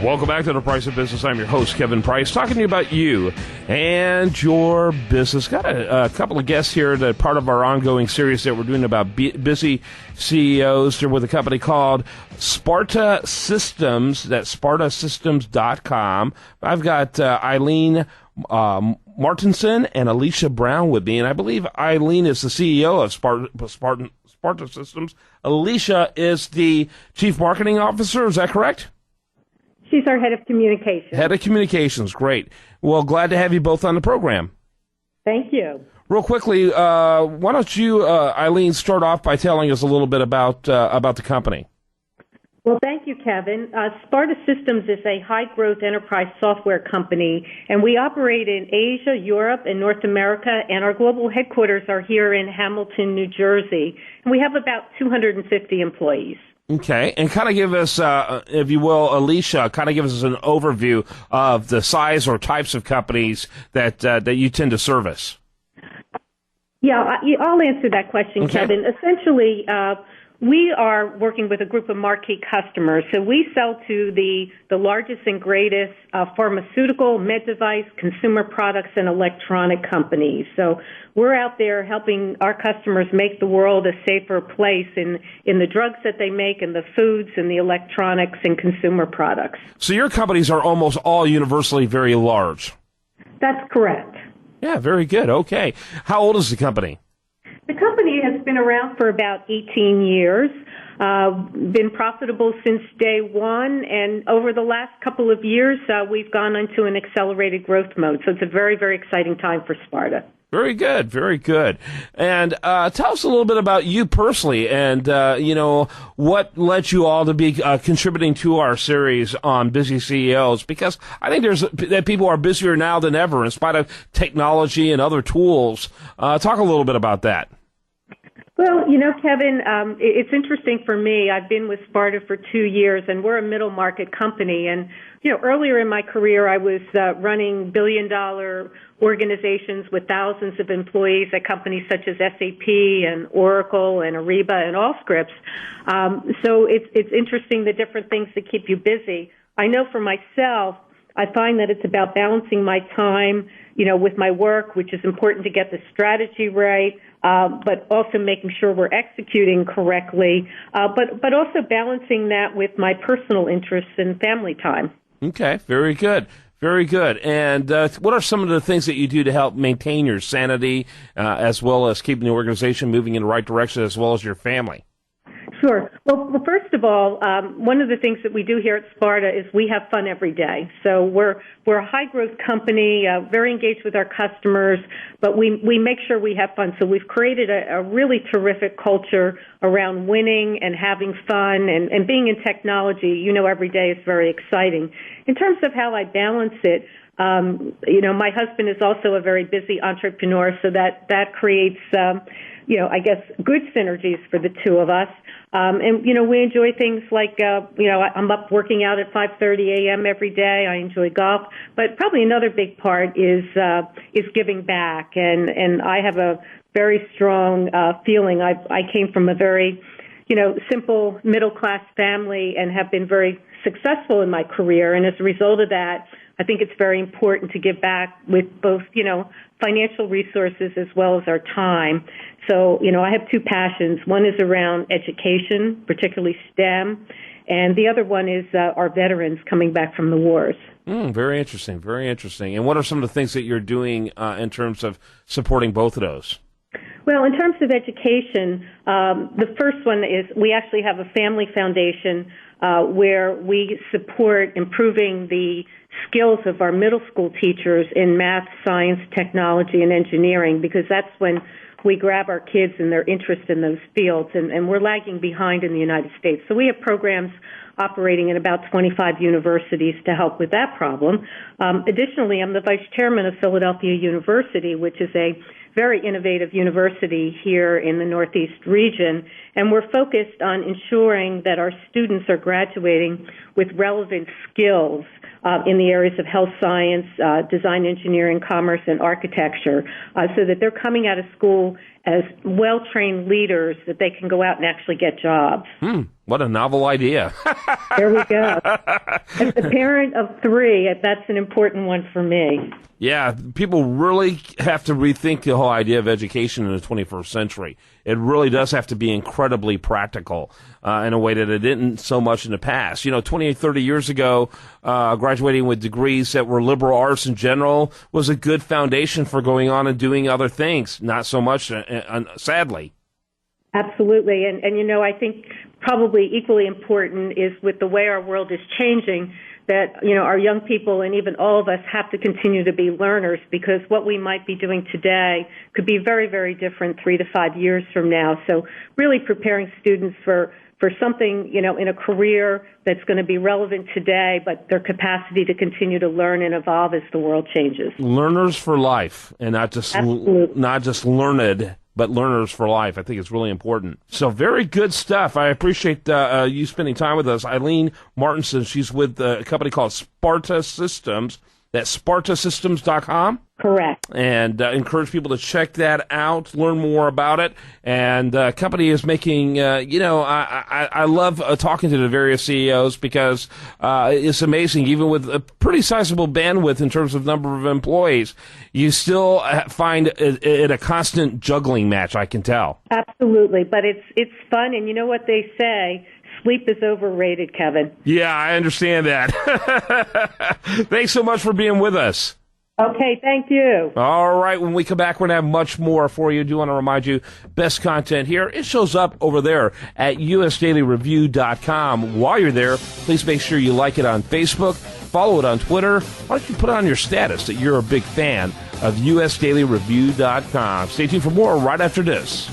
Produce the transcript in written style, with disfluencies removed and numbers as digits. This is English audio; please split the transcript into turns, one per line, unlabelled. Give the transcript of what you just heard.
Welcome back to The Price of Business. I'm your host, Kevin Price, talking to you about you and your business. Got a couple of guests here that are part of our ongoing series that we're doing about busy CEOs. They're with a company called Sparta Systems. That's spartasystems.com. I've got Eileen Martinson and Alicia Brown with me, and I believe Eileen is the CEO of Sparta Systems. Alicia is the Chief Marketing Officer. Is that correct?
She's our head of communications.
Head of communications, great. Well, glad to have you both on the program.
Thank you.
Real quickly, why don't you, Eileen, start off by telling us a little bit about the company?
Well, thank you, Kevin. Sparta Systems is a high-growth enterprise software company, and we operate in Asia, Europe, and North America, and our global headquarters are here in Hamilton, New Jersey. And we have about 250 employees.
Okay, and kind of give us, if you will, Alicia, kind of give us an overview of the size or types of companies that you tend to service.
Yeah, I'll answer that question, okay. Kevin. Essentially, we are working with a group of marquee customers. So we sell to the largest and greatest pharmaceutical, med device, consumer products, and electronic companies. So we're out there helping our customers make the world a safer place in the drugs that they make and the foods and the electronics and consumer products.
So your companies are almost all universally very large.
That's correct.
Yeah, very good. Okay. How old is the company?
The company has been around for about 18 years, been profitable since day one, and over the last couple of years, we've gone into an accelerated growth mode. So it's a very, very exciting time for Sparta.
Very good, very good. And tell us a little bit about you personally and, what led you all to be contributing to our series on busy CEOs, because I think that people are busier now than ever in spite of technology and other tools. Talk a little bit about that.
Well, Kevin, it's interesting for me. I've been with Sparta for 2 years, and we're a middle market company. And, earlier in my career, I was running billion-dollar organizations with thousands of employees at companies such as SAP and Oracle and Ariba and Allscripts. So it's interesting the different things that keep you busy. I know for myself, I find that it's about balancing my time, with my work, which is important to get the strategy right, but also making sure we're executing correctly, but also balancing that with my personal interests and family time.
Okay, very good. Very good. And what are some of the things that you do to help maintain your sanity as well as keeping the organization moving in the right direction as well as your family?
Sure. Well, first of all, one of the things that we do here at Sparta is we have fun every day. So we're a high-growth company, very engaged with our customers, but we make sure we have fun. So we've created a really terrific culture around winning and having fun and being in technology. Every day is very exciting. In terms of how I balance it, my husband is also a very busy entrepreneur, so that creates I guess, good synergies for the two of us. And we enjoy things like, I'm up working out at 5:30 a.m. every day. I enjoy golf. But probably another big part is giving back. And I have a very strong feeling. I came from a very, simple middle-class family and have been very successful in my career. And as a result of that, I think it's very important to give back with both, financial resources as well as our time. So, I have two passions. One is around education, particularly STEM, and the other one is our veterans coming back from the wars.
Very interesting, very interesting. And what are some of the things that you're doing in terms of supporting both of those?
Well, in terms of education, the first one is we actually have a family foundation where we support improving the skills of our middle school teachers in math, science, technology, and engineering, because that's when we grab our kids and their interest in those fields, and we're lagging behind in the United States. So we have programs operating in about 25 universities to help with that problem. Additionally, I'm the vice chairman of Philadelphia University, which is a very innovative university here in the Northeast region, and we're focused on ensuring that our students are graduating with relevant skills in the areas of health science, design engineering, commerce, and architecture, so that they're coming out of school as well-trained leaders that they can go out and actually get jobs.
What a novel idea.
There we go. As a parent of 3, that's an important one for me.
Yeah, people really have to rethink the whole idea of education in the 21st century. It really does have to be incredibly practical in a way that it didn't so much in the past. 20, 30 years ago, graduating with degrees that were liberal arts in general was a good foundation for going on and doing other things. Not so much, sadly.
Absolutely. And I think probably equally important is with the way our world is changing, that, our young people and even all of us have to continue to be learners, because what we might be doing today could be very, very different 3 to 5 years from now. So really preparing students for something, in a career that's going to be relevant today, but their capacity to continue to learn and evolve as the world changes.
Learners for life, and not just learned, but learners for life. I think it's really important. So very good stuff. I appreciate you spending time with us. Eileen Martinson, she's with a company called Sparta Systems. That's spartasystems.com.
Correct.
And encourage people to check that out, learn more about it. And the company is making, I love talking to the various CEOs, because it's amazing. Even with a pretty sizable bandwidth in terms of number of employees, you still find it a constant juggling match, I can tell.
Absolutely. But it's fun. And you know what they say? Sleep is overrated, Kevin.
Yeah, I understand that. Thanks so much for being with us.
Okay, thank you.
All right, when we come back, we're going to have much more for you. I do want to remind you, best content here, it shows up over there at usdailyreview.com. While you're there, please make sure you like it on Facebook, follow it on Twitter. Why don't you put on your status that you're a big fan of usdailyreview.com. Stay tuned for more right after this.